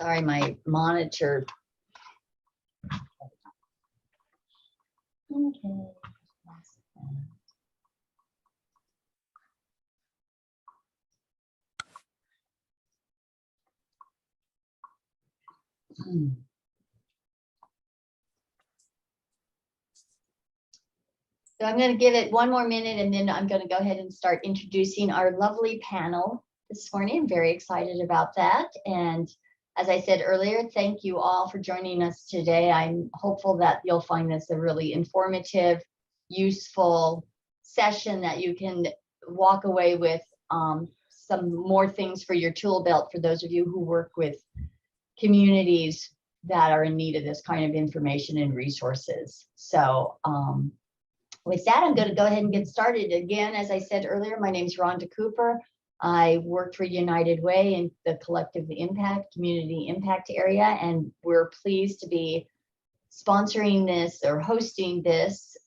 Sorry, my monitor. Okay. So I'm going to give it one more minute, and then I'm going to go ahead and start introducing our lovely panel this morning. I'm very excited about that. And as I said earlier, thank you all for joining us today. I'm hopeful that you'll find this a really informative, useful session that you can walk away with some more things for your tool belt for those of you who work with communities that are in need of this kind of information and resources. So with that, I'm going to go ahead and get started. Again, as I said earlier, my name is Rhonda Cooper. I work for United Way in the collective impact, community impact area, and we're pleased to be sponsoring this or hosting this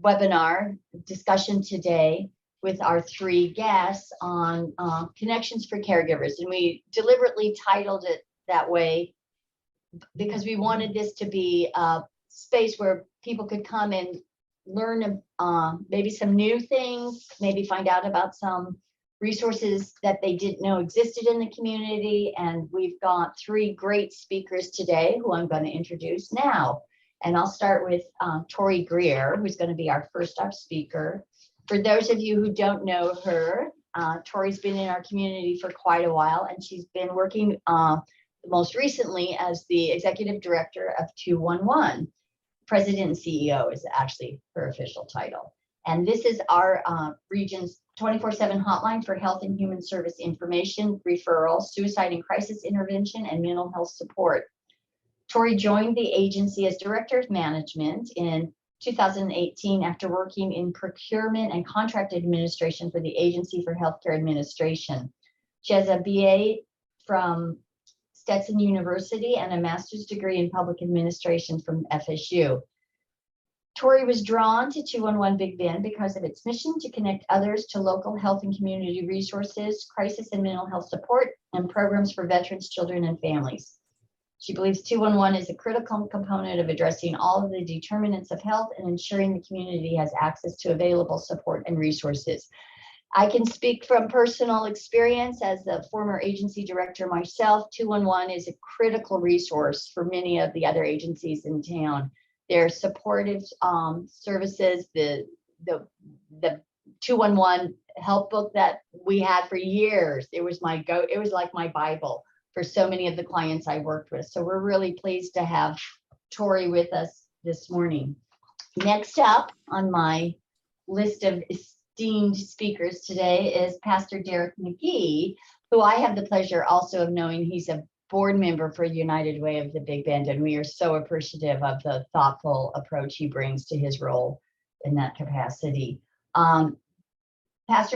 webinar discussion today with our three guests on connections for caregivers. And we deliberately titled it that way because we wanted this to be a space where people could come and learn maybe some new things, maybe find out about some resources that they didn't know existed in the community. And we've got three great speakers today who I'm going to introduce now. And I'll start with Tori Greer, who's going to be our first up speaker. For those of you who don't know her, Tori's been in our community for quite a while, and she's been working most recently as the executive director of 211. President and CEO is actually her official title. And this is our region's 24/7 hotline for health and human service information, referral, suicide and crisis intervention, and mental health support. Tori joined the agency as Director of Management in 2018 after working in procurement and contract administration for the Agency for Healthcare Administration. She has a BA from Stetson University and a master's degree in public administration from FSU. Tori was drawn to 211 Big Bend because of its mission to connect others to local health and community resources, crisis and mental health support, and programs for veterans, children, and families. She believes 211 is a critical component of addressing all of the determinants of health and ensuring the community has access to available support and resources. I can speak from personal experience as a former agency director myself. 211 is a critical resource for many of the other agencies in town. Their supportive services, the 211 help book that we had for years, it was like my Bible for so many of the clients I worked with. So we're really pleased to have Tori with us this morning. Next up on my list of esteemed speakers today is Pastor Darrick McGhee, who I have the pleasure also of knowing. He's a board member for United Way of the Big Bend, and we are so appreciative of the thoughtful approach he brings to his role in that capacity. Pastor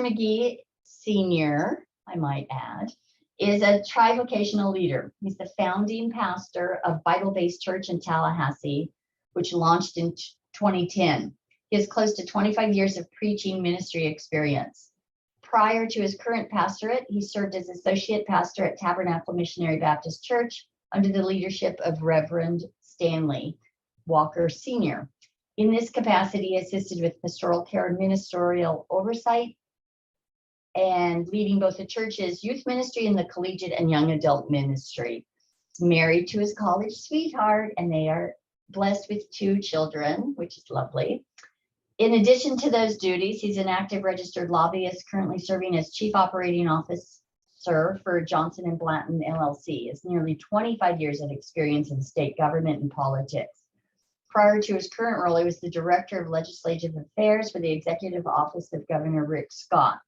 McGhee Sr., I might add, is a tri-vocational leader. He's the founding pastor of Bible-Based Church in Tallahassee, which launched in 2010. He has close to 25 years of preaching ministry experience. Prior to his current pastorate, he served as associate pastor at Tabernacle Missionary Baptist Church under the leadership of Reverend Stanley Walker Sr. In this capacity, he assisted with pastoral care and ministerial oversight and leading both the church's youth ministry and the collegiate and young adult ministry. He's married to his college sweetheart, and they are blessed with 2 children, which is lovely. In addition to those duties, he's an active registered lobbyist, currently serving as Chief Operating Officer for Johnson & Blanton LLC. He has nearly 25 years of experience in state government and politics. Prior to his current role, he was the Director of Legislative Affairs for the Executive Office of Governor Rick Scott.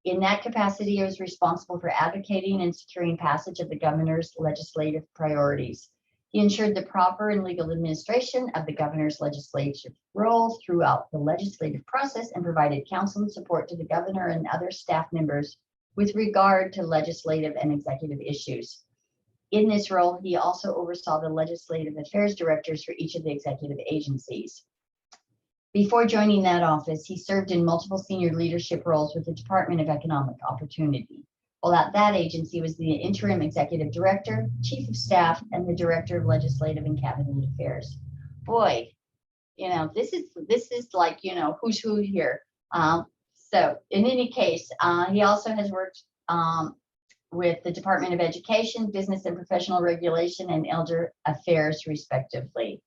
In that capacity, he was responsible for advocating and securing passage of the governor's legislative priorities. He ensured the proper and legal administration of the governor's legislative role throughout the legislative process and provided counsel and support to the governor and other staff members with regard to legislative and executive issues. In this role, he also oversaw the legislative affairs directors for each of the executive agencies. Before joining that office, he served in multiple senior leadership roles with the Department of Economic Opportunity. While at that agency was the interim executive director, chief of staff, and the director of legislative and cabinet affairs. Boy, this is like, who's who here. So in any case, he also has worked with the Department of Education, Business and Professional Regulation, and Elder Affairs, respectively.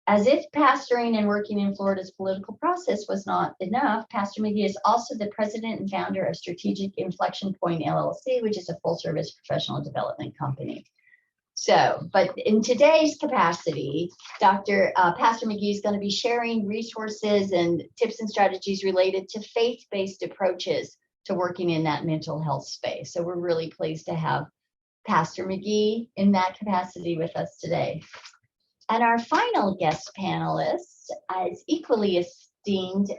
As if pastoring and working in Florida's political process was not enough, Pastor McGhee is also the president and founder of Strategic Inflection Point LLC, which is a full-service professional development company. So, but in today's capacity, Pastor McGhee is going to be sharing resources and tips and strategies related to faith-based approaches to working in that mental health space. So we're really pleased to have Pastor McGhee in that capacity with us today. And our final guest panelist is equally esteemed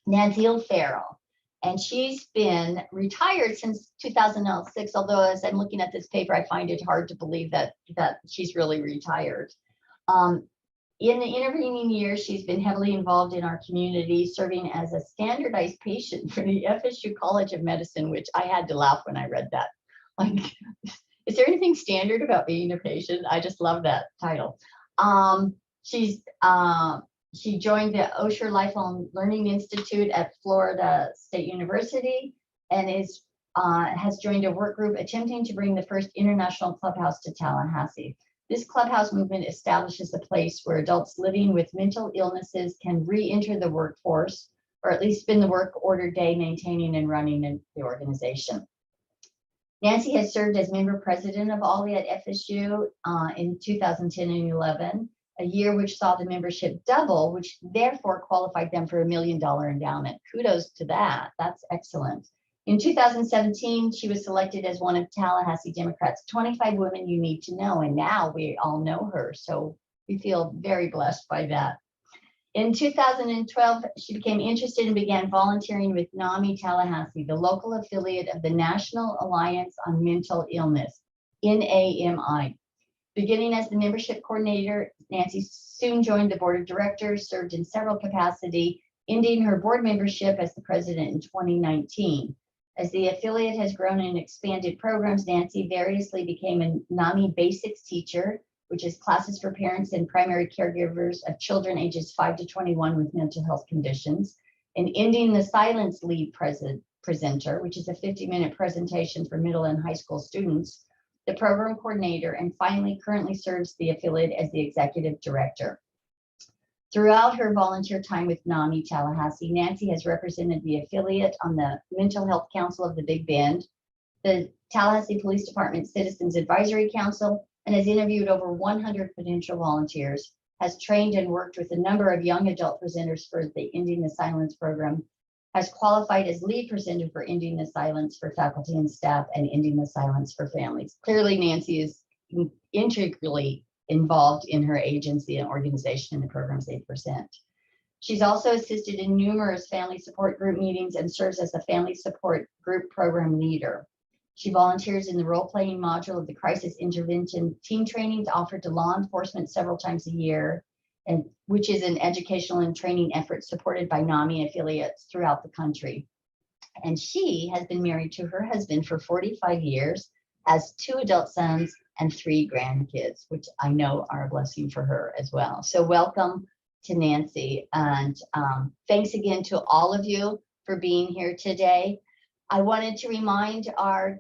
Nancy Farrell. And she's been retired since 2006, although as I'm looking at this paper, I find it hard to believe that she's really retired. In the intervening years, she's been heavily involved in our community, serving as a standardized patient for the FSU College of Medicine, which I had to laugh when I read that. Like, is there anything standard about being a patient? I just love that title. She joined the Osher Lifelong Learning Institute at Florida State University and has joined a work group attempting to bring the first international clubhouse to Tallahassee. This clubhouse movement establishes a place where adults living with mental illnesses can re-enter the workforce, or at least spend the work order day maintaining and running the organization. Nancy has served as member president of OLLI at FSU in 2010 and 11, a year which saw the membership double, which therefore qualified them for $1 million endowment. Kudos to that. That's excellent. In 2017, she was selected as one of Tallahassee Democrats' 25 women you need to know, and now we all know her, so we feel very blessed by that. In 2012, she became interested and began volunteering with NAMI Tallahassee, the local affiliate of the National Alliance on Mental Illness, NAMI. Beginning as the membership coordinator, Nancy soon joined the board of directors, served in several capacities, ending her board membership as the president in 2019. As the affiliate has grown and expanded programs, Nancy variously became a NAMI basics teacher, which is classes for parents and primary caregivers of children ages 5 to 21 with mental health conditions, and Ending the Silence lead presenter, which is a 50-minute presentation for middle and high school students, the program coordinator, and finally currently serves the affiliate as the executive director. Throughout her volunteer time with NAMI Tallahassee, Nancy has represented the affiliate on the Mental Health Council of the Big Bend, the Tallahassee Police Department Citizens Advisory Council, and has interviewed over 100 potential volunteers, has trained and worked with a number of young adult presenters for the Ending the Silence program, has qualified as lead presenter for Ending the Silence for faculty and staff and Ending the Silence for families. Clearly, Nancy is integrally involved in her agency and organization in the programs they present. She's also assisted in numerous family support group meetings and serves as the family support group program leader. She volunteers in the role-playing module of the crisis intervention team trainings offered to law enforcement several times a year, and which is an educational and training effort supported by NAMI affiliates throughout the country. And she has been married to her husband for 45 years, has 2 adult sons and 3 grandkids, which I know are a blessing for her as well. So welcome to Nancy, and thanks again to all of you for being here today. I wanted to remind our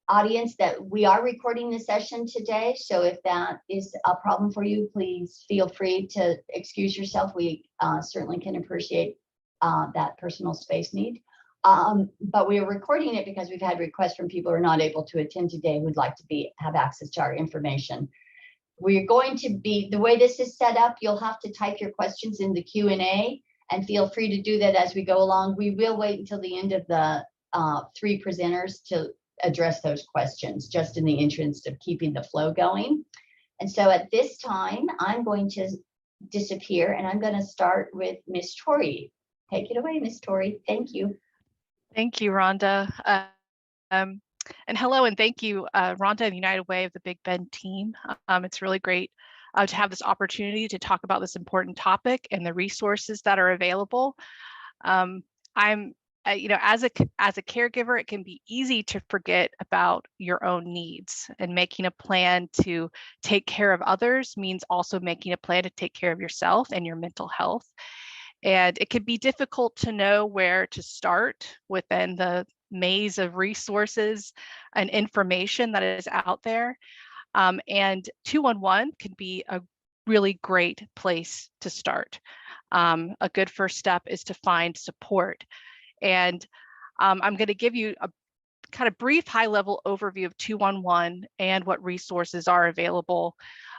audience that we are recording the session today, so if that is a problem for you, please feel free to excuse yourself. We certainly can appreciate that personal space need. But we are recording it because we've had requests from people who are not able to attend today who would like to have access to our information. We're going to be, the way this is set up, you'll have to type your questions in the Q&A, and feel free to do that as we go along. We will wait until the end of the 3 presenters to address those questions, just in the interest of keeping the flow going. And so at this time, I'm going to disappear, and I'm going to start with Miss Tori. Take it away, Miss Tori. Thank you. Thank you, Rhonda. And hello, and thank you, Rhonda and United Way of the Big Bend team. It's really great to have this opportunity to talk about this important topic and the resources that are available. I'm as a caregiver, it can be easy to forget about your own needs, and making a plan to take care of others means also making a plan to take care of yourself and your mental health. And it can be difficult to know where to start within the maze of resources and information that is out there. And 211 can be a really great place to start. A good first step is to find support. And I'm going to give you a kind of brief high-level overview of 211 and what resources are available.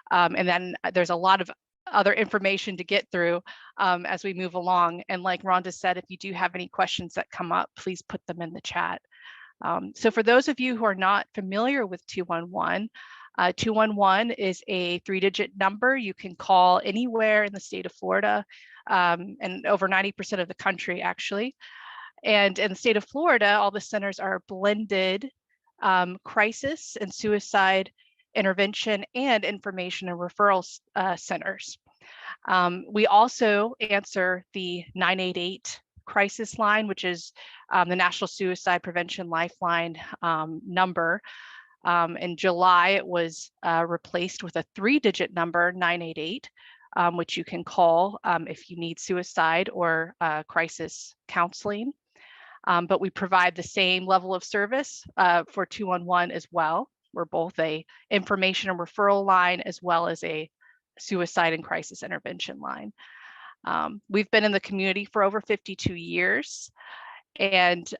And then there's a lot of other information to get through as we move along. And like Rhonda said, if you do have any questions that come up, please put them in the chat. So for those of you who are not familiar with 211, 211 is a 3-digit number you can call anywhere in the state of Florida, and over 90% of the country, actually. And in the state of Florida, all the centers are blended crisis and suicide intervention and information and referral centers. We also answer the 988 crisis line, which is the National Suicide Prevention Lifeline number. In July, it was replaced with a 3-digit number, 988, which you can call if you need suicide or crisis counseling. But we provide the same level of service for 211 as well. We're both a information and referral line as well as a suicide and crisis intervention line. We've been in the community for over 52 years and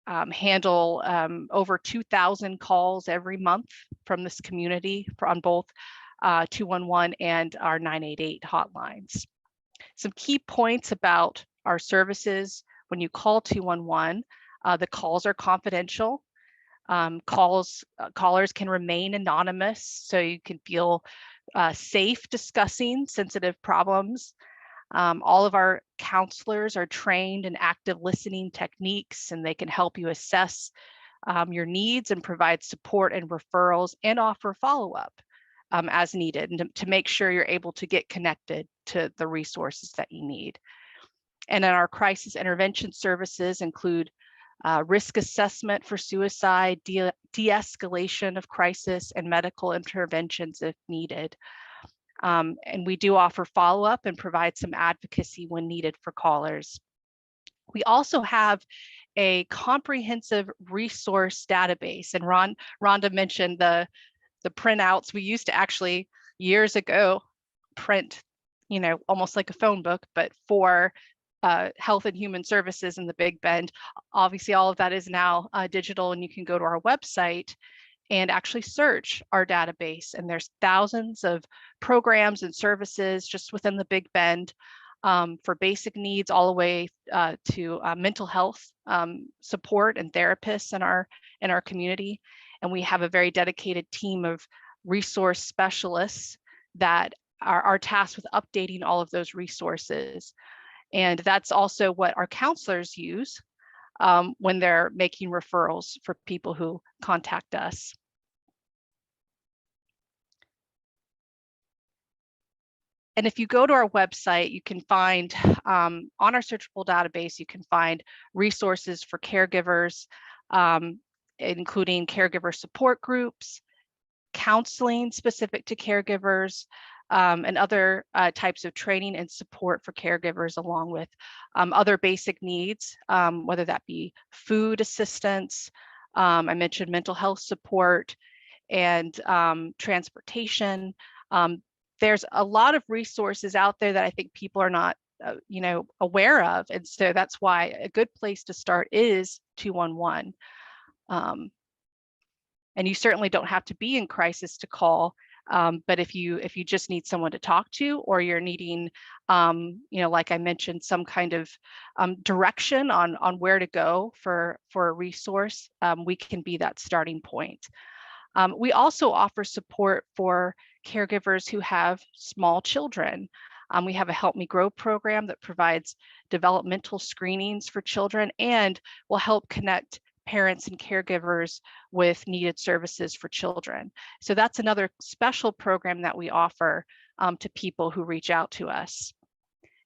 handle over 2,000 calls every month from this community on both 211 and our 988 hotlines. Some key points about our services: when you call 211, the calls are confidential. Callers can remain anonymous, so you can feel safe discussing sensitive problems. All of our counselors are trained in active listening techniques, and they can help you assess your needs and provide support and referrals and offer follow-up as needed, and to make sure you're able to get connected to the resources that you need. And then our crisis intervention services include risk assessment for suicide, de-escalation of crisis, and medical interventions if needed. And we do offer follow-up and provide some advocacy when needed for callers. We also have a comprehensive resource database, and Rhonda mentioned the printouts. We used to actually, years ago, print, almost like a phone book, but for Health and Human Services in the Big Bend. Obviously, all of that is now digital, and you can go to our website and actually search our database. And there's thousands of programs and services just within the Big Bend for basic needs all the way to mental health support and therapists in our community. And we have a very dedicated team of resource specialists that are tasked with updating all of those resources. And that's also what our counselors use when they're making referrals for people who contact us. And if you go to our website, you can find on our searchable database, you can find resources for caregivers, including caregiver support groups, counseling specific to caregivers, and other types of training and support for caregivers, along with other basic needs, whether that be food assistance, I mentioned mental health support, and transportation. There's a lot of resources out there that I think people are not aware of, and so that's why a good place to start is 211. And you certainly don't have to be in crisis to call, but if you just need someone to talk to, or you're needing like I mentioned, some kind of direction on where to go for a resource, we can be that starting point. We also offer support for caregivers who have small children. We have a Help Me Grow program that provides developmental screenings for children and will help connect parents and caregivers with needed services for children. So that's another special program that we offer to people who reach out to us.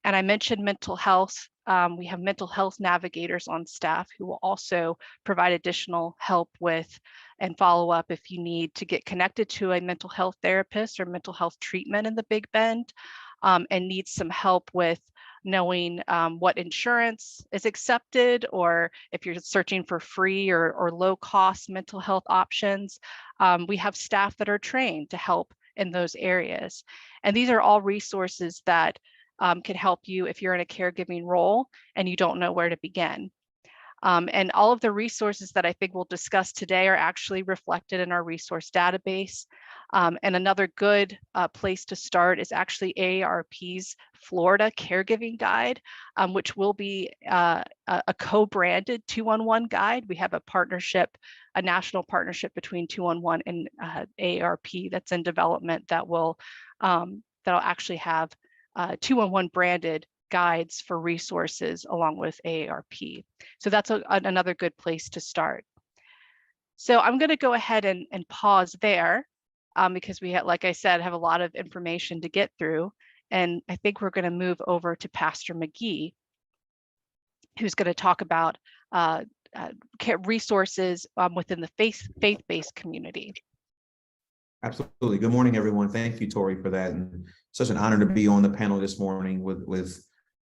And I mentioned mental health. we have mental health navigators on staff who will also provide additional help with and follow up if you need to get connected to a mental health therapist or mental health treatment in the Big Bend, and need some help with knowing what insurance is accepted, or if you're searching for free or low cost mental health options. We have staff that are trained to help in those areas. And these are all resources that can help you if you're in a caregiving role and you don't know where to begin. And all of the resources that I think we'll discuss today are actually reflected in our resource database. And another good place to start is actually AARP's Florida Caregiving Guide, which will be a co-branded 211 guide. We have a partnership, a national partnership between 211 and AARP that's in development that will that'll actually have 211 branded guides for resources along with AARP. So that's another good place to start. So I'm going to go ahead and pause there because we, like I said, have a lot of information to get through. And I think we're going to move over to Pastor McGhee, who's going to talk about resources within the faith-based community. Absolutely. Good morning, everyone. Thank you, Tori, for that. And such an honor to be on the panel this morning with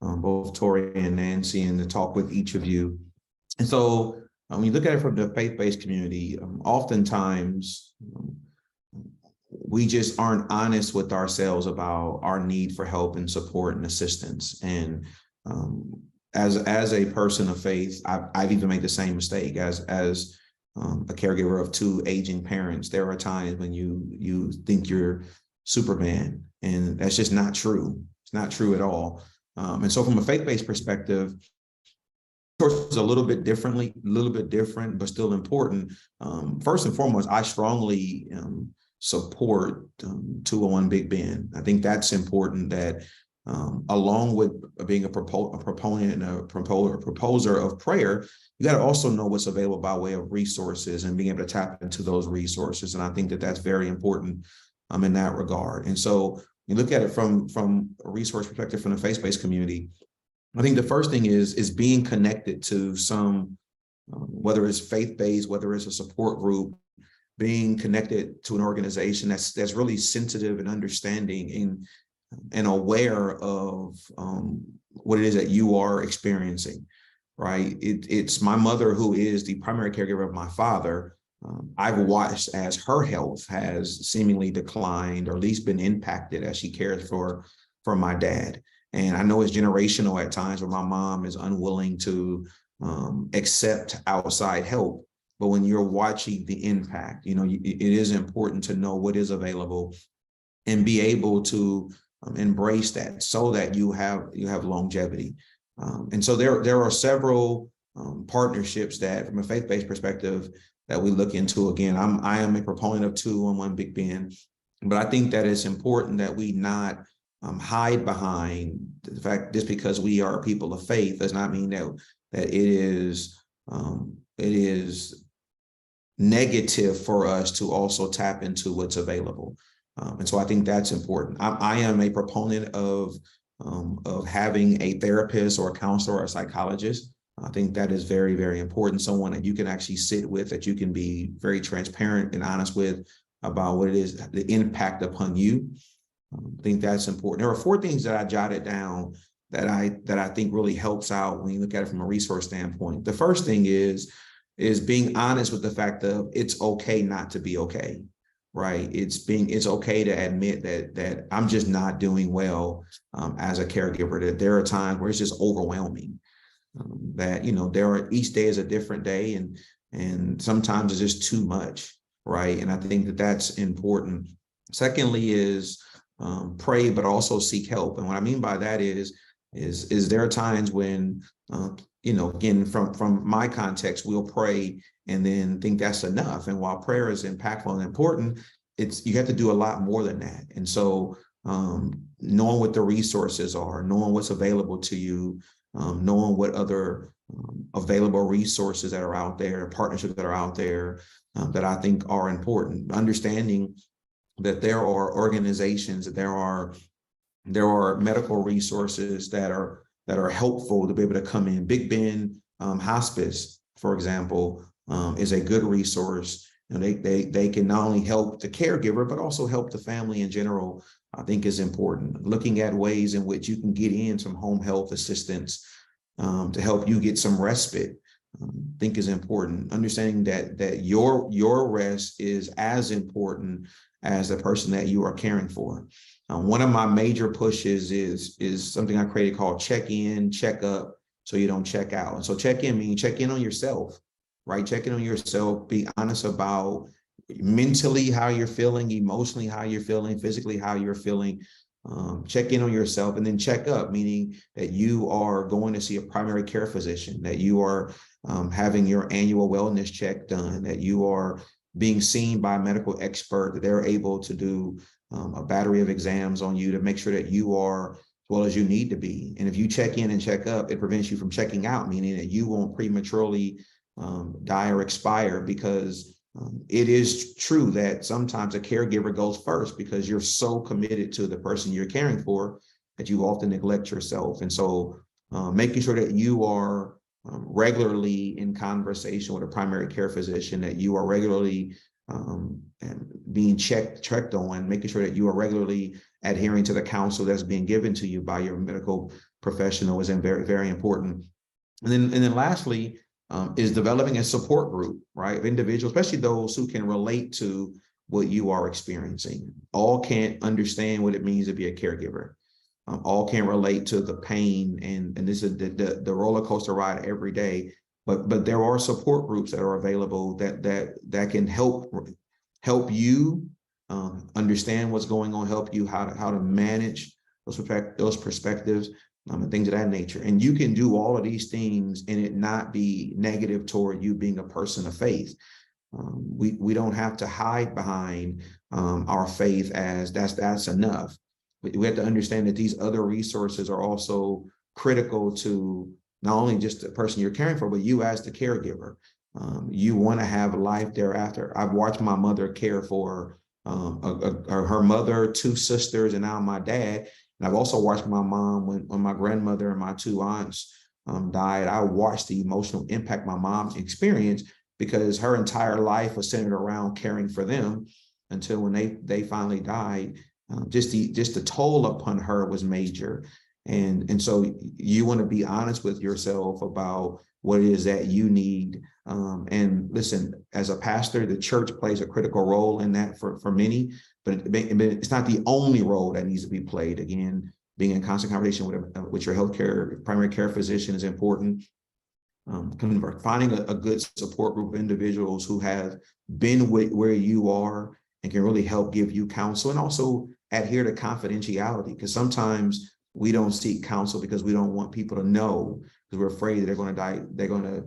both Tori and Nancy, and to talk with each of you. And so when you look at it from the faith-based community, oftentimes we just aren't honest with ourselves about our need for help and support and assistance. And as a person of faith, I've even made the same mistake as a caregiver of two aging parents. There are times when you think you're Superman, and that's just not true. It's not true at all. And so from a faith-based perspective, of course, it's a little bit different, but still important. First and foremost, I strongly support 201 Big Bend. I think that's important, that along with being a proponent and a proposer of prayer, you got to also know what's available by way of resources and being able to tap into those resources. And I think that that's very important in that regard. And so you look at it from a resource perspective from the faith-based community, I think the first thing is being connected to some, whether it's faith-based, whether it's a support group, being connected to an organization that's really sensitive and understanding and aware of what it is that you are experiencing, right? It's my mother who is the primary caregiver of my father. I've watched as her health has seemingly declined, or at least been impacted, as she cares for my dad. And I know it's generational at times where my mom is unwilling to accept outside help. But when you're watching the impact, it is important to know what is available and be able to embrace that so that you have longevity. And so there are several partnerships that, from a faith-based perspective, that we look into. Again, I am a proponent of 211 Big Bend, but I think that it's important that we not hide behind the fact just because we are people of faith does not mean that it is negative for us to also tap into what's available. And so I think that's important. I am a proponent of having a therapist or a counselor or a psychologist. I think that is very, very important. Someone that you can actually sit with, that you can be very transparent and honest with about what it is, the impact upon you. I think that's important. There are 4 things that I jotted down that I think really helps out when you look at it from a resource standpoint. The first thing is being honest with the fact that it's okay not to be okay, right? It's okay to admit that I'm just not doing well as a caregiver, that there are times where it's just overwhelming, that, each day is a different day, and sometimes it's just too much, right? And I think that that's important. Secondly is pray, but also seek help. And what I mean by that is there are times when, again, from my context, we'll pray and then think that's enough. And while prayer is impactful and important, you have to do a lot more than that. And so knowing what the resources are, knowing what's available to you, knowing what other available resources that are out there, partnerships that are out there that I think are important, understanding that there are organizations, that there are medical resources that are that are helpful to be able to come in. Big Bend Hospice, for example, is a good resource. And they can not only help the caregiver, but also help the family in general, I think is important. Looking at ways in which you can get in some home health assistance to help you get some respite, I think is important. Understanding that your rest is as important as the person that you are caring for. One of my major pushes is something I created called check in, check up, so you don't check out. And so check in means check in on yourself, right? Check in on yourself, be honest about mentally how you're feeling, emotionally how you're feeling, physically how you're feeling. Check in on yourself, and then check up, meaning that you are going to see a primary care physician, that you are having your annual wellness check done, that you are being seen by a medical expert, that they're able to do a battery of exams on you to make sure that you are as well as you need to be. And if you check in and check up, it prevents you from checking out, meaning that you won't prematurely die or expire, because it is true that sometimes a caregiver goes first because you're so committed to the person you're caring for that you often neglect yourself. And so making sure that you are regularly in conversation with a primary care physician, that you are regularly being checked on, making sure that you are regularly adhering to the counsel that's being given to you by your medical professional is very, very important. And then lastly, is developing a support group, right, of individuals, especially those who can relate to what you are experiencing. All can't understand what it means to be a caregiver. All can relate to the pain, and this is the roller coaster ride every day. But there are support groups that are available that can help you understand what's going on, help you how to manage those perspectives. And things of that nature. And you can do all of these things and it not be negative toward you being a person of faith. We don't have to hide behind our faith as that's enough. We have to understand that these other resources are also critical to not only just the person you're caring for, but you as the caregiver. You want to have a life thereafter. I've watched my mother care for her mother, 2 sisters, and now my dad. And I've also watched my mom when my grandmother and my 2 aunts died. I watched the emotional impact my mom experienced because her entire life was centered around caring for them until when they finally died. Just the toll upon her was major. And so you want to be honest with yourself about what it is that you need. And listen, as a pastor, the church plays a critical role in that for many, but it's not the only role that needs to be played. Again, being in constant conversation with your healthcare primary care physician is important. Finding a good support group of individuals who have been where you are and can really help give you counsel, and also adhere to confidentiality, because sometimes we don't seek counsel because we don't want people to know, because we're afraid that they're going to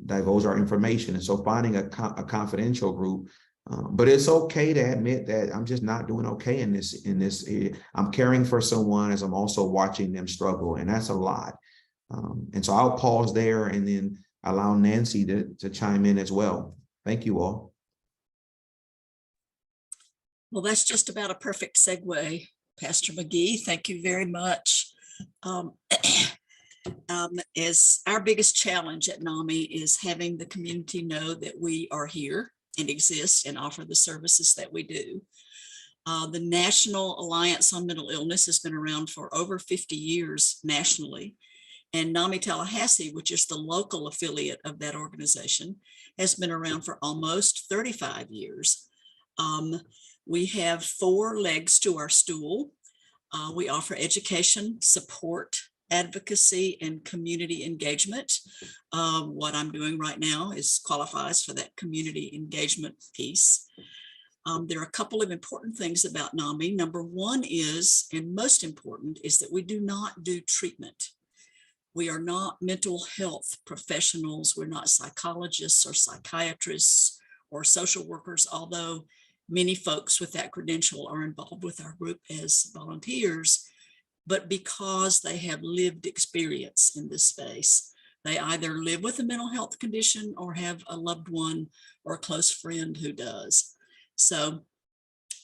divulge our information. And so finding a confidential group, but it's okay to admit that I'm just not doing okay in this area. I'm caring for someone as I'm also watching them struggle, and that's a lot. And so I'll pause there and then allow Nancy to chime in as well. Thank you all. Well, that's just about a perfect segue, Pastor McGhee. Thank you very much. As our biggest challenge at NAMI is having the community know that we are here and exist and offer the services that we do. The National Alliance on Mental Illness has been around for over 50 years nationally. And NAMI Tallahassee, which is the local affiliate of that organization, has been around for almost 35 years. We have 4 legs to our stool. We offer education, support, advocacy, and community engagement. What I'm doing right now qualifies for that community engagement piece. There are a couple of important things about NAMI. Number one is, and most important, is that we do not do treatment. We are not mental health professionals. We're not psychologists or psychiatrists or social workers, although many folks with that credential are involved with our group as volunteers. But because they have lived experience in this space, they either live with a mental health condition or have a loved one or a close friend who does. So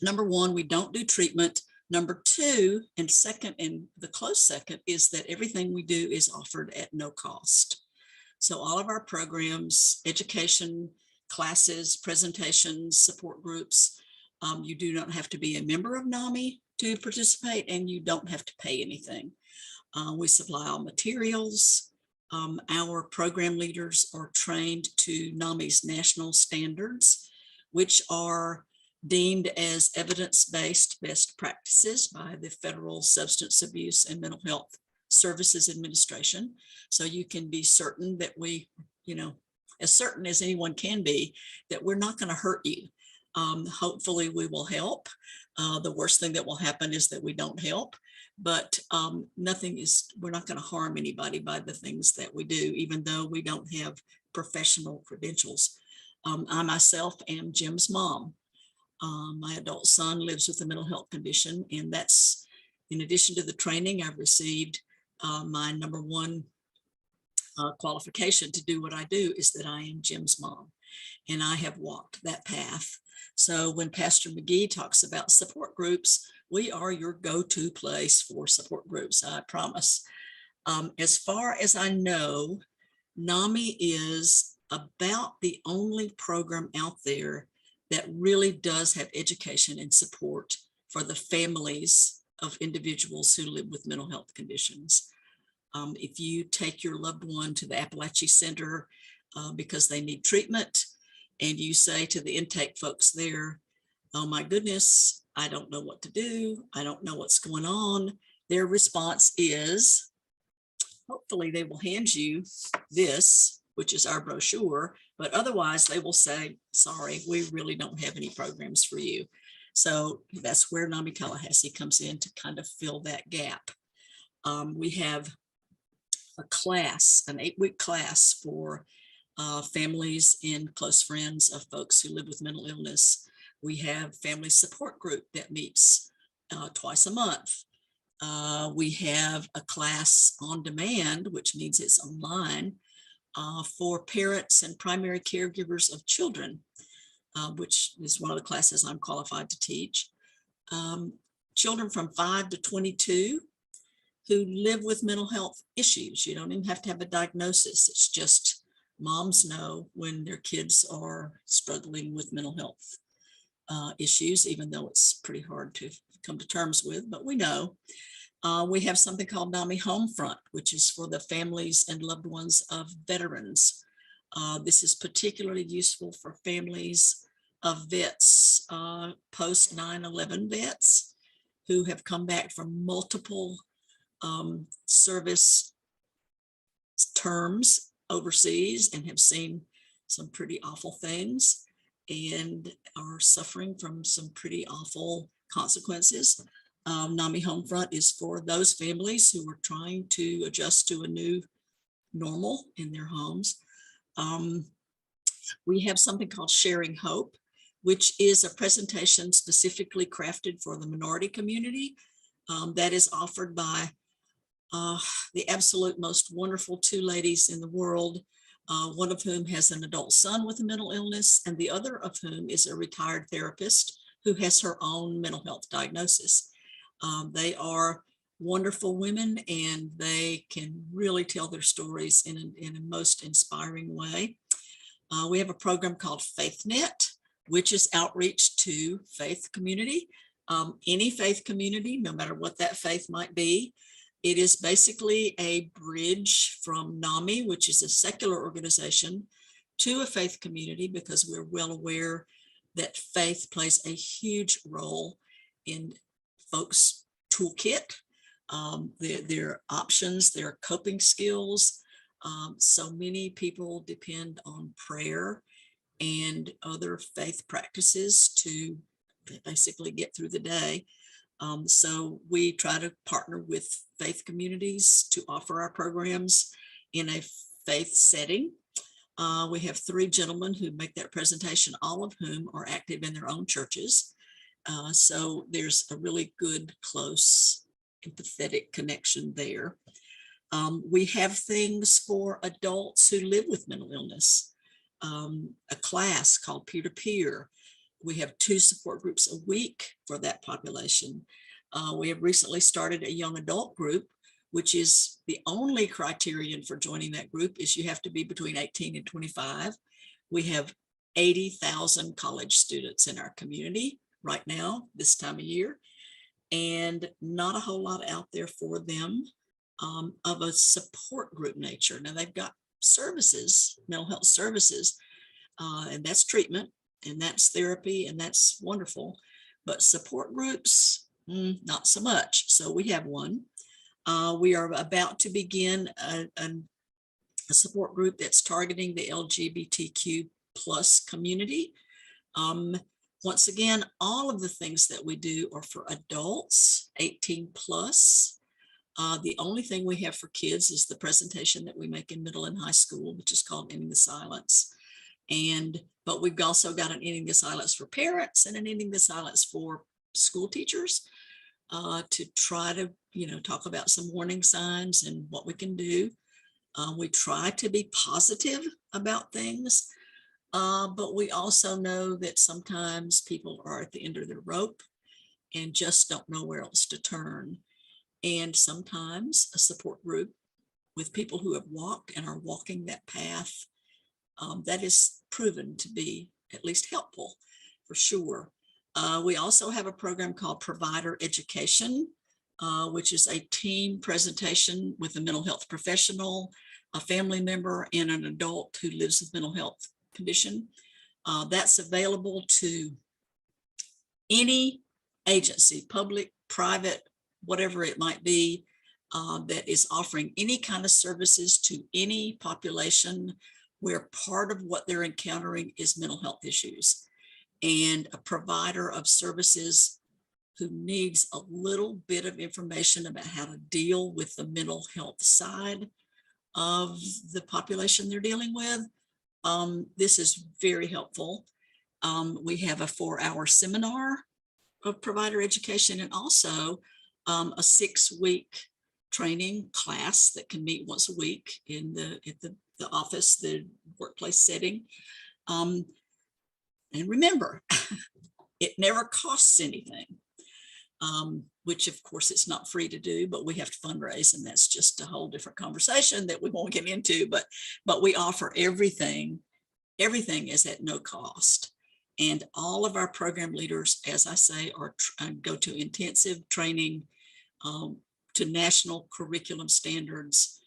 number one, we don't do treatment. Number two, and second, and the close second, is that everything we do is offered at no cost. So all of our programs, education, classes, presentations, support groups, you do not have to be a member of NAMI to participate, and you don't have to pay anything. We supply all materials. Our program leaders are trained to NAMI's national standards, which are deemed as evidence-based best practices by the Federal Substance Abuse and Mental Health Services Administration. So you can be certain that we, as certain as anyone can be, that we're not going to hurt you. Hopefully we will help. The worst thing that will happen is that we don't help, but we're not going to harm anybody by the things that we do, even though we don't have professional credentials. I myself am Jim's mom. My adult son lives with a mental health condition, and that's in addition to the training I've received. My number one qualification to do what I do is that I am Jim's mom, and I have walked that path. So when Pastor McGhee talks about support groups, we are your go-to place for support groups, I promise. As far as I know, NAMI is about the only program out there that really does have education and support for the families of individuals who live with mental health conditions. If you take your loved one to the Appalachia Center because they need treatment, and you say to the intake folks there, "Oh my goodness, I don't know what to do. I don't know what's going on," their response is, hopefully they will hand you this, which is our brochure, but otherwise they will say, "Sorry, we really don't have any programs for you." So that's where NAMI Tallahassee comes in to kind of fill that gap. We have a class, an 8-week class for families and close friends of folks who live with mental illness. We have family support group that meets twice a month. We have a class on demand, which means it's online, for parents and primary caregivers of children, which is one of the classes I'm qualified to teach. Children from 5 to 22 who live with mental health issues. You don't even have to have a diagnosis. It's just moms know when their kids are struggling with mental health issues, even though it's pretty hard to come to terms with, but we know. We have something called NAMI Homefront, which is for the families and loved ones of veterans. This is particularly useful for families of vets, post 9/11 vets who have come back from multiple service terms overseas and have seen some pretty awful things and are suffering from some pretty awful consequences. NAMI Homefront is for those families who are trying to adjust to a new normal in their homes. We have something called Sharing Hope, which is a presentation specifically crafted for the minority community that is offered by the absolute most wonderful 2 ladies in the world, one of whom has an adult son with a mental illness, and the other of whom is a retired therapist who has her own mental health diagnosis. They are wonderful women, and they can really tell their stories in a most inspiring way. We have a program called FaithNet, which is outreach to faith community, any faith community, no matter what that faith might be. It is basically a bridge from NAMI, which is a secular organization, to a faith community, because we're well aware that faith plays a huge role in folks' toolkit, their options, their coping skills. So many people depend on prayer and other faith practices to basically get through the day. So we try to partner with faith communities to offer our programs in a faith setting. We have 3 gentlemen who make that presentation, all of whom are active in their own churches. So there's a really good, close, empathetic connection there. We have things for adults who live with mental illness, a class called Peer to Peer. We have 2 support groups a week for that population. We have recently started a young adult group, which is the only criterion for joining that group is you have to be between 18 and 25. We have 80,000 college students in our community right now, this time of year, and not a whole lot out there for them of a support group nature. Now they've got services, mental health services, and that's treatment, and that's therapy, and that's wonderful. But support groups, not so much. So we have one. We are about to begin a support group that's targeting the LGBTQ plus community. Once again, all of the things that we do are for adults 18 plus. The only thing we have for kids is the presentation that we make in middle and high school, which is called Ending the Silence. But we've also got an Ending the Silence for parents and an Ending the Silence for school teachers to try to, talk about some warning signs and what we can do. We try to be positive about things, but we also know that sometimes people are at the end of their rope and just don't know where else to turn. And sometimes a support group with people who have walked and are walking that path, that is proven to be at least helpful for sure. We also have a program called Provider Education, which is a team presentation with a mental health professional, a family member, and an adult who lives with mental health condition. That's available to any agency, public, private, whatever it might be, that is offering any kind of services to any population where part of what they're encountering is mental health issues. And a provider of services who needs a little bit of information about how to deal with the mental health side of the population they're dealing with. This is very helpful. We have a 4-hour seminar of provider education and also a 6-week training class that can meet once a week in the office, the workplace setting. And remember, it never costs anything, which of course it's not free to do, but we have to fundraise, and that's just a whole different conversation that we won't get into, but we offer everything. Everything is at no cost. And all of our program leaders, as I say, go to intensive training to national curriculum standards.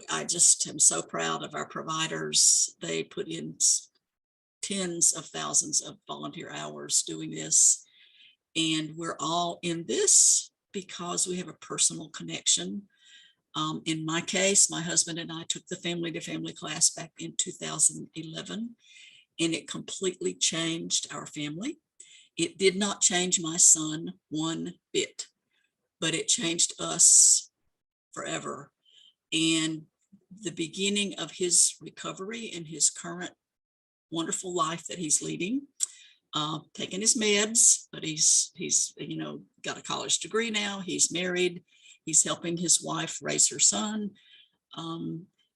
I just am so proud of our providers. They put in tens of thousands of volunteer hours doing this. And we're all in this because we have a personal connection. In my case, my husband and I took the family to family class back in 2011, and it completely changed our family. It did not change my son one bit, but it changed us forever. And the beginning of his recovery and his current wonderful life that he's leading, taking his meds, but he's got a college degree now. He's married. He's helping his wife raise her son.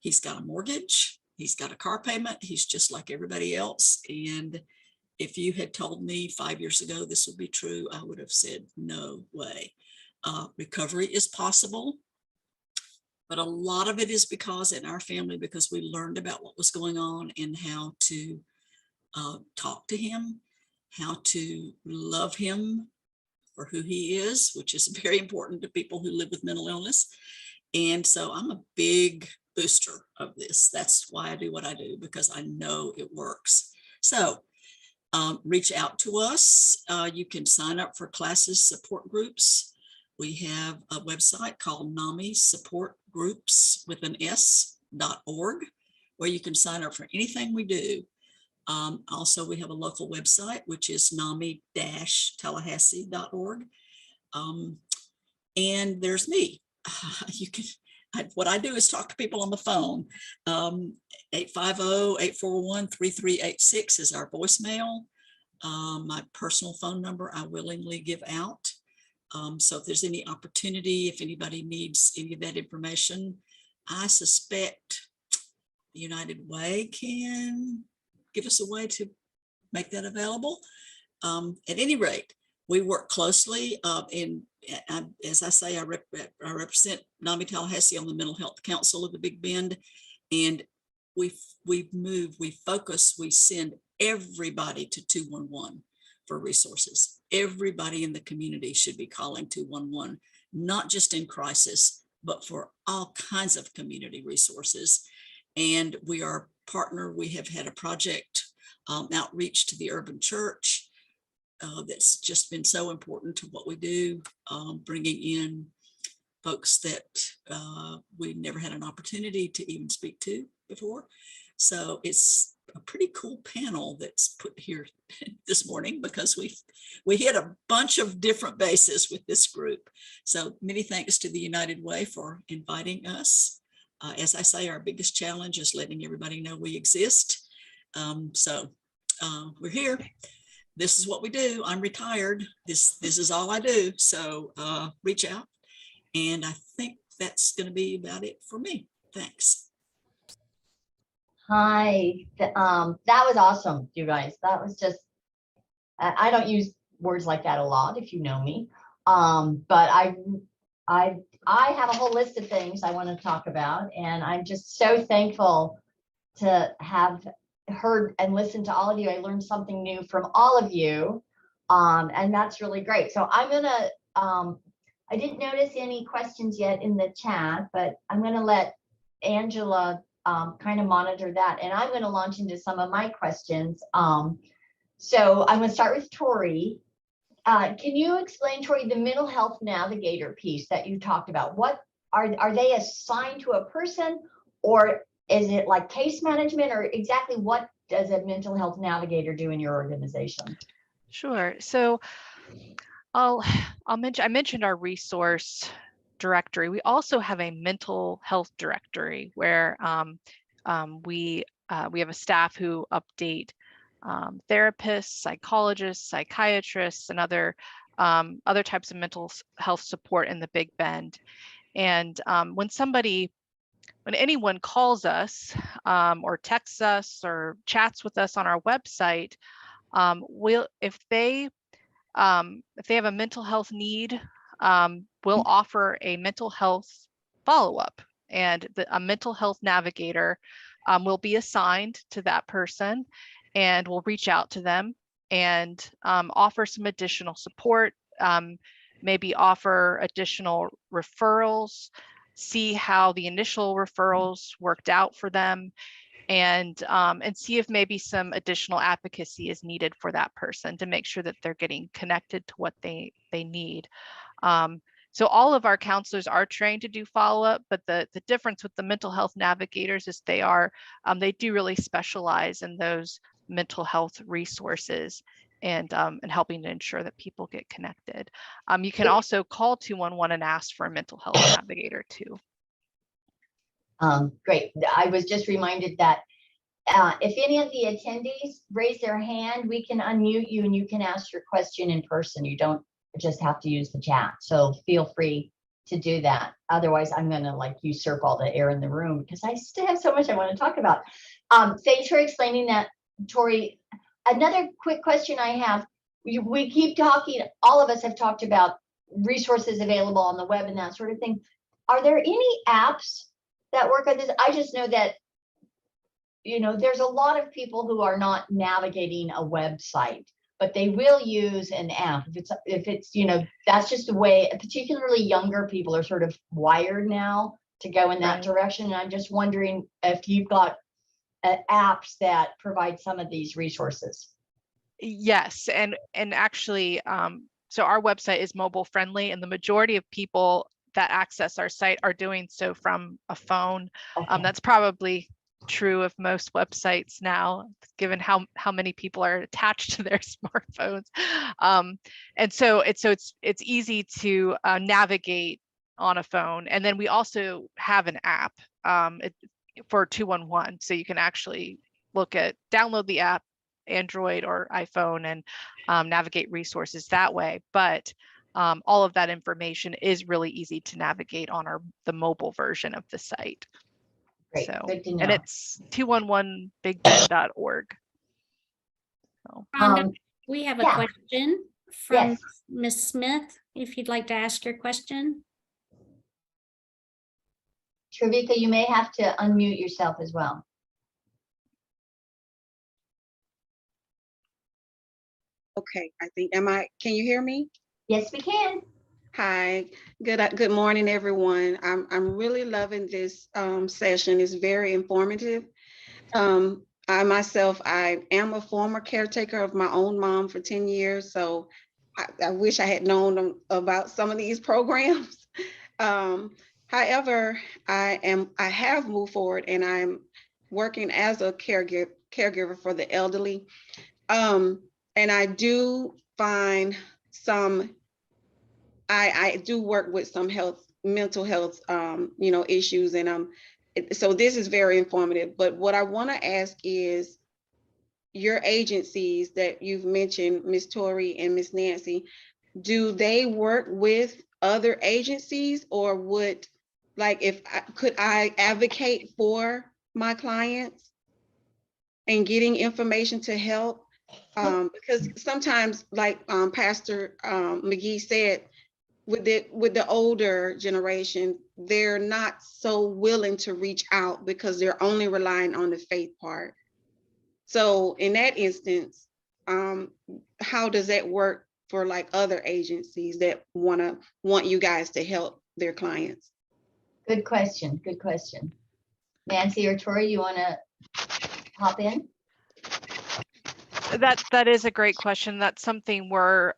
He's got a mortgage. He's got a car payment. He's just like everybody else. And if you had told me 5 years ago this would be true, I would have said, no way. Recovery is possible. But a lot of it is because in our family, because we learned about what was going on and how to talk to him, how to love him for who he is, which is very important to people who live with mental illness. And so I'm a big booster of this. That's why I do what I do, because I know it works. So reach out to us. You can sign up for classes, support groups. We have a website called NAMI Support Groups with an S.org, where you can sign up for anything we do. Also, we have a local website, which is NAMI-Tallahassee.org. And there's me. What I do is talk to people on the phone. 850-841-3386 is our voicemail. My personal phone number I willingly give out. So if there's any opportunity, if anybody needs any of that information, I suspect the United Way can give us a way to make that available. at any rate, we work closely as I say, I represent NAMI Tallahassee on the Mental Health Council of the Big Bend, and we focus, we send everybody to 211 for resources. Everybody in the community should be calling 211, not just in crisis, but for all kinds of community resources. And we are partner. We have had a project outreach to the urban church that's just been so important to what we do, bringing in folks that we never had an opportunity to even speak to before. So it's a pretty cool panel that's put here this morning, because we hit a bunch of different bases with this group. So many thanks to the United Way for inviting us. As I say, our biggest challenge is letting everybody know we exist. We're here. This is what we do. I'm retired. This is all I do. So reach out. And I think that's going to be about it for me. Thanks. Hi, that was awesome, you guys. That was just, I don't use words like that a lot, if you know me. But I have a whole list of things I want to talk about, and I'm just so thankful to have heard and listened to all of you. I learned something new from all of you, and that's really great. So I'm gonna, I didn't notice any questions yet in the chat, but I'm gonna let Angela kind of monitor that, and I'm going to launch into some of my questions. So I'm going to start with Tori. Can you explain, Tori, the mental health navigator piece that you talked about? What are they assigned to a person, or is it like case management, or exactly what does a mental health navigator do in your organization? Sure. So I mentioned our resource directory. We also have a mental health directory where we have a staff who update therapists, psychologists, psychiatrists, and other types of mental health support in the Big Bend. And when anyone calls us or texts us or chats with us on our website, if they have a mental health need, we'll offer a mental health follow-up, and a mental health navigator will be assigned to that person, and we'll reach out to them and offer some additional support, maybe offer additional referrals, see how the initial referrals worked out for them, and see if maybe some additional advocacy is needed for that person to make sure that they're getting connected to what they need. So all of our counselors are trained to do follow-up, but the difference with the mental health navigators is they do really specialize in those mental health resources and helping to ensure that people get connected. You can also call 211 and ask for a mental health navigator too. Great. I was just reminded that if any of the attendees raise their hand, we can unmute you and you can ask your question in person. You don't just have to use the chat. So feel free to do that. Otherwise, I'm going to like usurp all the air in the room because I still have so much I want to talk about. Thanks for explaining that, Tori. Another quick question I have. We keep talking, all of us have talked about resources available on the web and that sort of thing. Are there any apps that work on this? I just know that, there's a lot of people who are not navigating a website, but they will use an app. If it's, that's just the way, particularly younger people are sort of wired now to go in that direction. And I'm just wondering if you've got apps that provide some of these resources. Yes, and actually, so our website is mobile friendly, and the majority of people that access our site are doing so from a phone. Okay. That's probably true of most websites now, given how many people are attached to their smartphones. And so it's easy to navigate on a phone. And then we also have an app for 211, so you can actually download the app, Android or iPhone, and navigate resources that way. But all of that information is really easy to navigate on the mobile version of the site. Great. So, Good to know. and it's 211bigbend.org. So. We have a Yeah. question from Yes. Ms. Smith, if you'd like to ask your question. Trevika, you may have to unmute yourself as well. Okay, I think, can you hear me? Yes, we can. Hi, good morning, everyone. I'm really loving this session. It's very informative. I myself, I am a former caretaker of my own mom for 10 years, so I wish I had known about some of these programs. However, I have moved forward and I'm working as a caregiver for the elderly. And I do find I do work with some mental health, issues, and so this is very informative. But what I want to ask is, your agencies that you've mentioned, Ms. Tori and Ms. Nancy, do they work with other agencies, or could I advocate for my clients and getting information to help? Because sometimes, like Pastor McGhee said, with the older generation, they're not so willing to reach out because they're only relying on the faith part. So in that instance, how does that work for like other agencies that want you guys to help their clients? Good question. Good question. Nancy or Tori, you want to hop in? That is a great question. That's something where,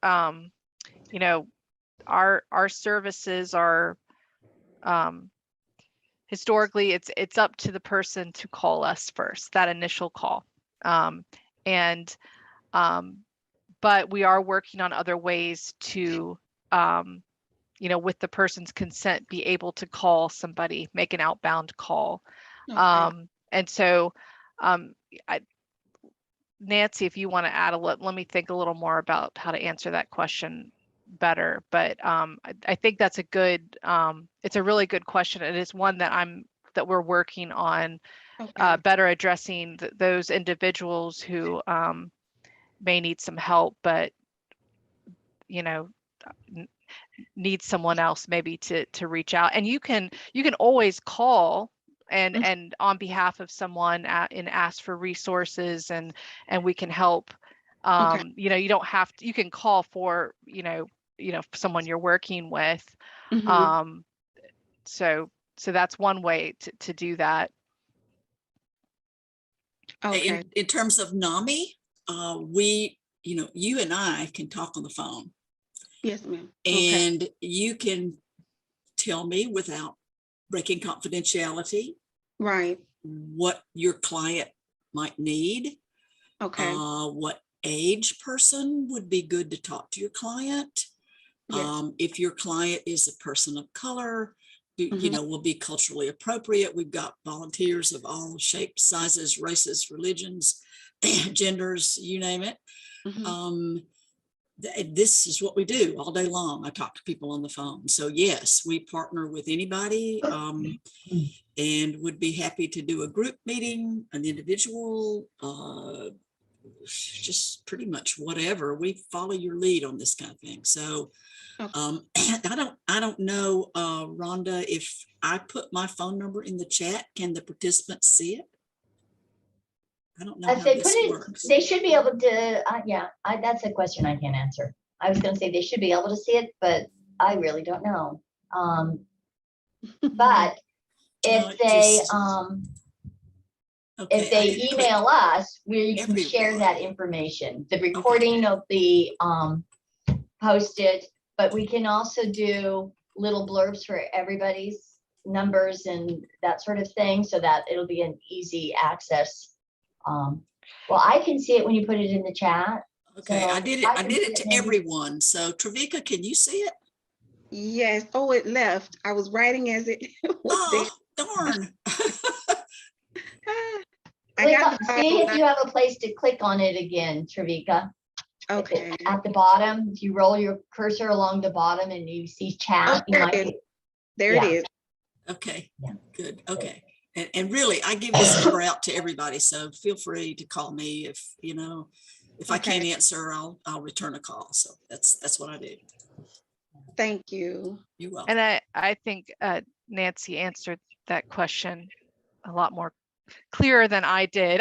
our services are, historically, it's up to the person to call us first, that initial call. But we are working on other ways to, with the person's consent, be able to call somebody, make an outbound call. Okay. And so, Nancy, if you want to add let me think a little more about how to answer that question better. But I think that's it's a really good question. It is one that we're working on, Okay. better addressing those individuals who may need some help, but need someone else maybe to reach out. And you can always call and on behalf of someone and ask for resources, and we can help. Okay. You don't have to, you can call for someone you're working with. Mhm. So that's one way to do that. Okay. In terms of NAMI, you and I can talk on the phone. Yes, ma'am. Okay. And you can tell me without breaking confidentiality Right. what your client might need. Okay. What age person would be good to talk to your client. Yes. If your client is a person of color, Mhm. will be culturally appropriate. We've got volunteers of all shapes, sizes, races, religions, genders, you name it. Mhm. This is what we do all day long. I talk to people on the phone. So yes, we partner with anybody, and would be happy to do a group meeting, an individual, just pretty much whatever. We follow your lead on this kind of thing. So I don't know, Rhonda, if I put my phone number in the chat, can the participants see it? I don't know If how they this put it, works. they should be able to, that's a question I can't answer. I was going to say they should be able to see it, but I really don't know. But if they, Okay, if they email us, we can share everyone. that information. The recording will be posted, but we can also do little blurbs for everybody's numbers and that sort of thing, so that it'll be an easy access. Well, I can see it when you put it in the chat. Okay, so I did it to everyone. So Trevika, can you see it? Yes. Oh, it left. I was writing as it was there. Oh, darn. Click on, see if you have a place to click on it again, Trevika. Okay. At the bottom, if you roll your cursor along the bottom and you see chat, you might be, there it is. Okay, Yeah. good. Okay. And really, I give this number out to everybody. So feel free to call me if If I can't Okay. answer, I'll return a call. So that's what I do. Thank you. You're welcome. And I think Nancy answered that question a lot more clearer than I did.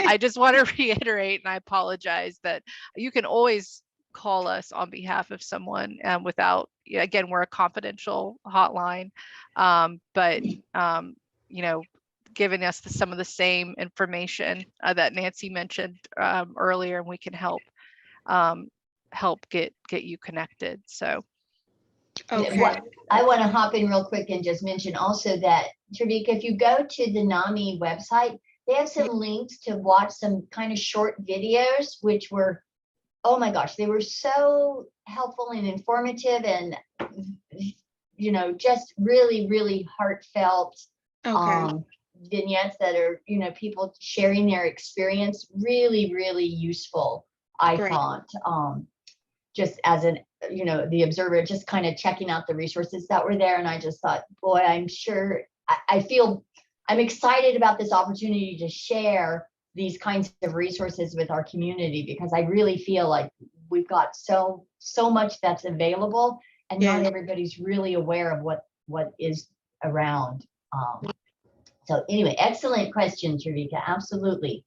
I just want to reiterate, and I apologize, that you can always call us on behalf of someone without, again, we're a confidential hotline, but you know, giving us some of the same information that Nancy mentioned earlier, and we can help get you connected. So. Okay. I want to hop in real quick and just mention also that, Travika, if you go to the NAMI website, they have some links to watch some kind of short videos, which were, oh my gosh, they were so helpful and informative, and you know, just really, really heartfelt vignettes that are, you know, people sharing their experience. Really, really useful, I thought. Just as an, you know, the observer, just kind of checking out the resources that were there. And I just thought, boy, I'm sure, I feel, I'm excited about this opportunity to share these kinds of resources with our community, because I really feel like we've got so much that's available, and not everybody's really aware of what is around. So anyway, excellent question, Travika, absolutely.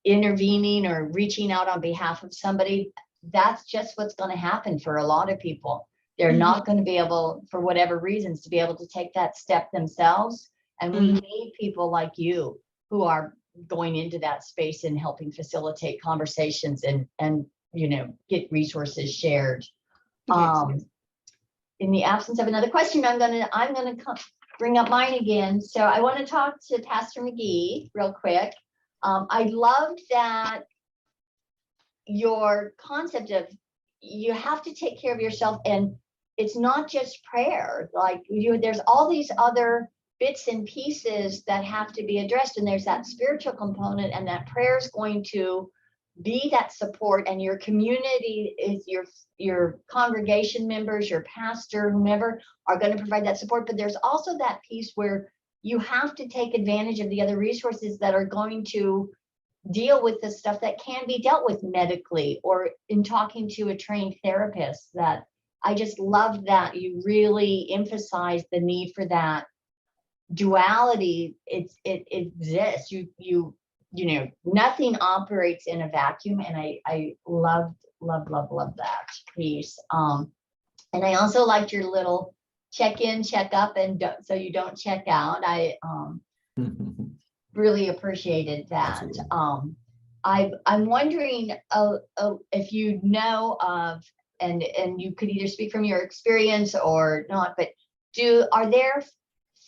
Intervening or reaching out on behalf of somebody, that's just what's going to happen for a lot of people. They're not going to be able, for whatever reasons, to be able to take that step themselves. And we need people like you who are going into that space and helping facilitate conversations and you know, get resources shared. In the absence of another question, I'm gonna bring up mine again. So I want to talk to Pastor McGhee real quick. I loved that your concept of you have to take care of yourself, and it's not just prayer. Like there's all these other bits and pieces that have to be addressed, and there's that spiritual component, and that prayer is going to be that support, and your community is your congregation members, your pastor, whomever, are going to provide that support. But there's also that piece where you have to take advantage of the other resources that are going to deal with the stuff that can be dealt with medically or in talking to a trained therapist. That I just love that you really emphasize the need for that duality. It exists. You know, nothing operates in a vacuum, and I love that piece. And I also liked your little check in, check up, and so you don't check out. I really appreciated that. I'm wondering if you know of, and you could either speak from your experience or not, but are there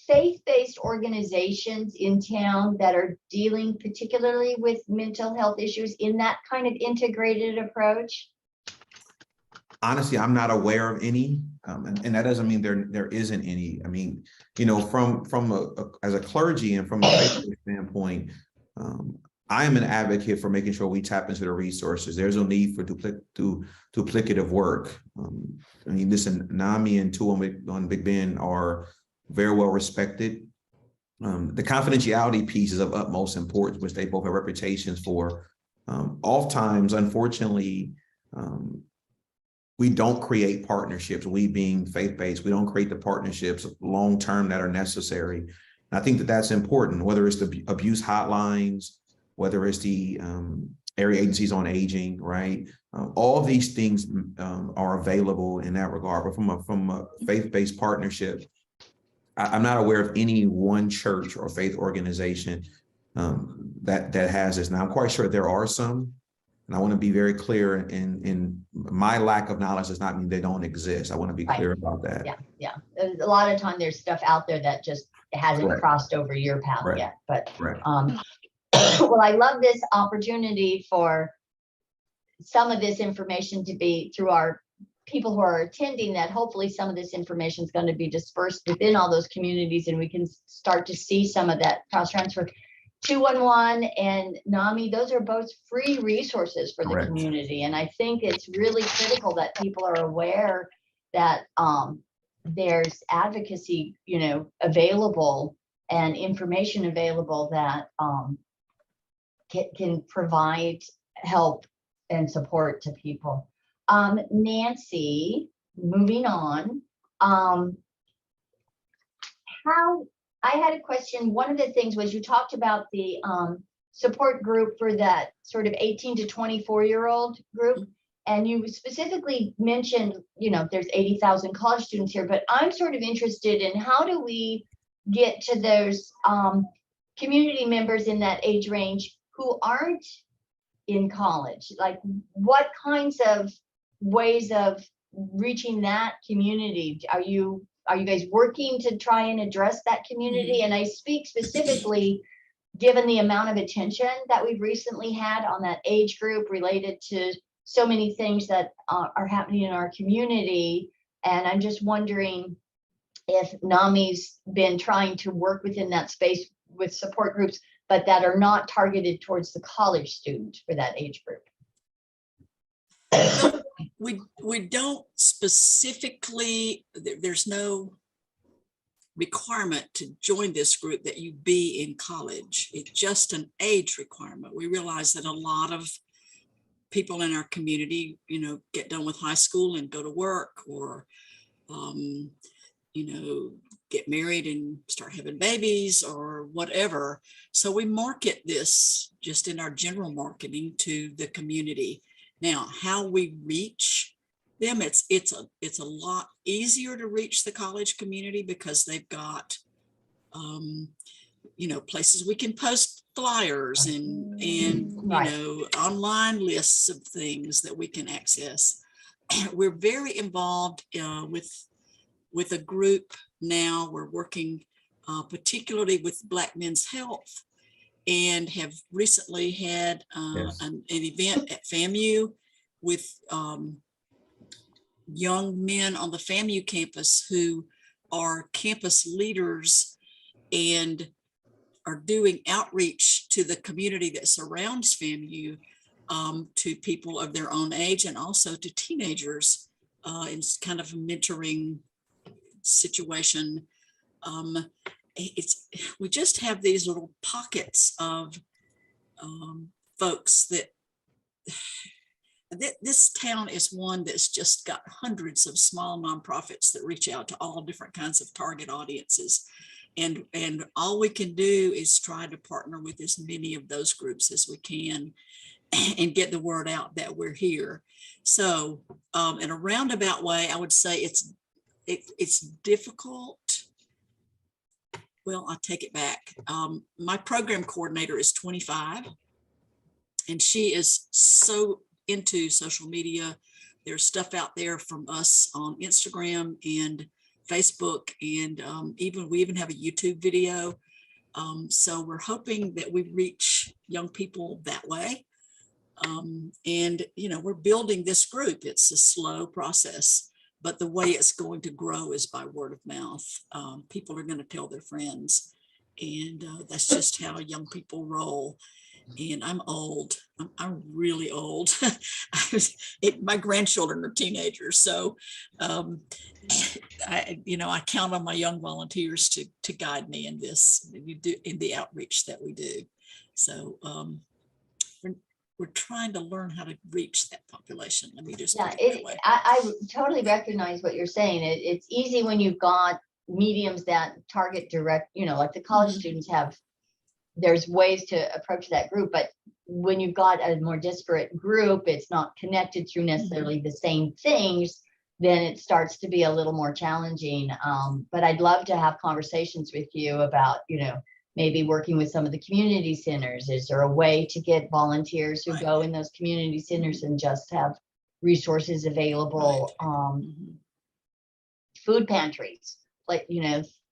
faith-based organizations in town that are dealing particularly with mental health issues in that kind of integrated approach? Honestly, I'm not aware of any, and that doesn't mean there isn't any. I mean, you know, as a clergy and from a faith standpoint, I am an advocate for making sure we tap into the resources. There's no need for duplicative work. I mean, listen, NAMI and 2 on Big Bend are very well respected. The confidentiality piece is of utmost importance, which they both have reputations for. Oftentimes, unfortunately, we don't create partnerships. We being faith-based, we don't create the partnerships long-term that are necessary. And I think that that's important, whether it's the abuse hotlines, whether it's the area agencies on aging, right? All of these things are available in that regard. But from a faith-based partnership, I'm not aware of any one church or faith organization that has this. Now, I'm quite sure there are some, and I want to be very clear. In my lack of knowledge does not mean they don't exist. I want to be clear about that. Yeah. A lot of time there's stuff out there that just hasn't crossed over your path yet. But well, I love this opportunity for some of this information to be through our people who are attending, that hopefully some of this information is going to be dispersed within all those communities, and we can start to see some of that cross transfer. 211 and NAMI, those are both free resources for the community. And I think it's really critical that people are aware that there's advocacy, you know, available and information available that can provide help and support to people. Nancy, moving on. I had a question. One of the things was you talked about the support group for that sort of 18 to 24-year-old group. And you specifically mentioned, there's 80,000 college students here, but I'm sort of interested in how do we get to those community members in that age range who aren't in college? Like, what kinds of ways of reaching that community are you guys working to try and address that community? And I speak specifically given the amount of attention that we've recently had on that age group related to so many things that are happening in our community. And I'm just wondering if NAMI's been trying to work within that space with support groups, but that are not targeted towards the college student for that age group. We don't specifically, there's no requirement to join this group that you be in college. It's just an age requirement. We realize that a lot of people in our community, get done with high school and go to work, or, get married and start having babies or whatever. So we market this just in our general marketing to the community. Now, how we reach them, it's a lot easier to reach the college community because they've got, places we can post flyers and Right. online lists of things that we can access. We're very involved with a group now. We're working particularly with Black Men's Health, and have recently had Yes. an event at FAMU with young men on the FAMU campus who are campus leaders and are doing outreach to the community that surrounds FAMU, to people of their own age and also to teenagers in kind of a mentoring situation. We just have these little pockets of folks that this town is one that's just got hundreds of small nonprofits that reach out to all different kinds of target audiences. And all we can do is try to partner with as many of those groups as we can and get the word out that we're here. So in a roundabout way, I would say it's difficult. Well, I'll take it back. My program coordinator is 25, and she is so into social media. There's stuff out there from us on Instagram and Facebook, and we even have a YouTube video. So we're hoping that we reach young people that way. And we're building this group. It's a slow process, but the way it's going to grow is by word of mouth. People are going to tell their friends, and that's just how young people roll. And I'm old. I'm really old. My grandchildren are teenagers, so I count on my young volunteers to guide me in this. You do in the outreach that we do. So we're trying to learn how to reach that population. Let me just put it that way. I totally recognize what you're saying. It's easy when you've got mediums that target direct, like the college students have. There's ways to approach that group, but when you've got a more disparate group, it's not connected through necessarily the same things, then it starts to be a little more challenging. But I'd love to have conversations with you about, maybe working with some of the community centers. Is there a way to get volunteers who go in those community centers and just have resources available? Food pantries, like,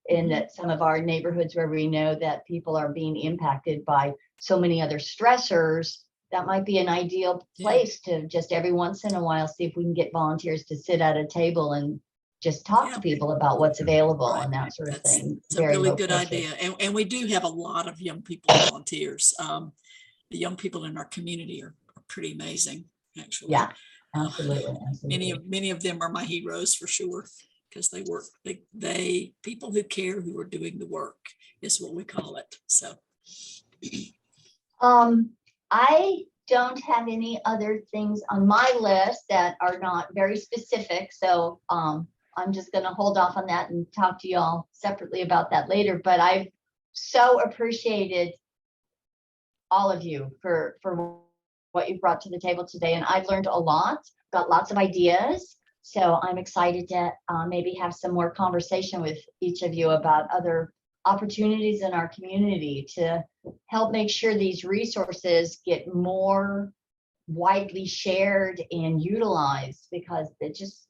in that some of our neighborhoods where we know that people are being impacted by so many other stressors, that might be an ideal place to just every once in a while see if we can get volunteers to sit at a table and just talk to people about what's available and that sort of thing. It's a really good idea. And we do have a lot of young people volunteers. The young people in our community are pretty amazing, actually. Yeah, absolutely. Many of them are my heroes for sure, because they work, they people who care, who are doing the work is what we call it. So I don't have any other things on my list that are not very specific. So I'm just going to hold off on that and talk to y'all separately about that later. But I've so appreciated all of you for what you brought to the table today. And I've learned a lot, got lots of ideas. So I'm excited to maybe have some more conversation with each of you about other opportunities in our community to help make sure these resources get more widely shared and utilized, because it just,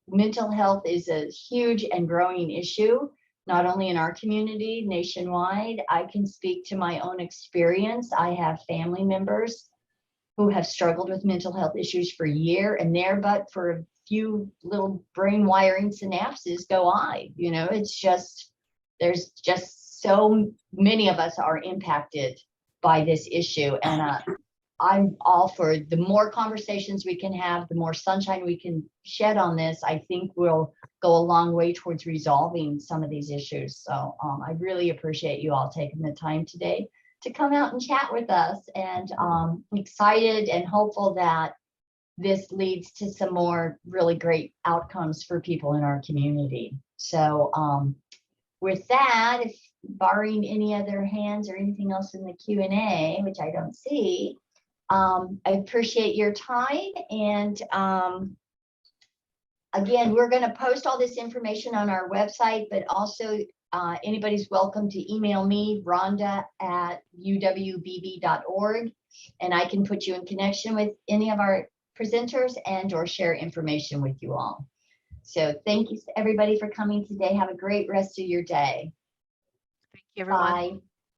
mental health is a huge and growing issue, not only in our community, nationwide. I can speak to my own experience. I have family members who have struggled with mental health issues for a year, and there, but for a few little brain wiring synapses go I. It's just, there's just so many of us are impacted by this issue. And I'm all for the more conversations we can have, the more sunshine we can shed on this. I think we'll go a long way towards resolving some of these issues. So I really appreciate you all taking the time today to come out and chat with us, and excited and hopeful that this leads to some more really great outcomes for people in our community. So with that, if barring any other hands or anything else in the Q&A, which I don't see, I appreciate your time. And again, we're going to post all this information on our website, but also anybody's welcome to email me, rhonda@uwbb.org, and I can put you in connection with any of our presenters and or share information with you all. So thank you everybody for coming today. Have a great rest of your day. Thank you, everyone. Bye.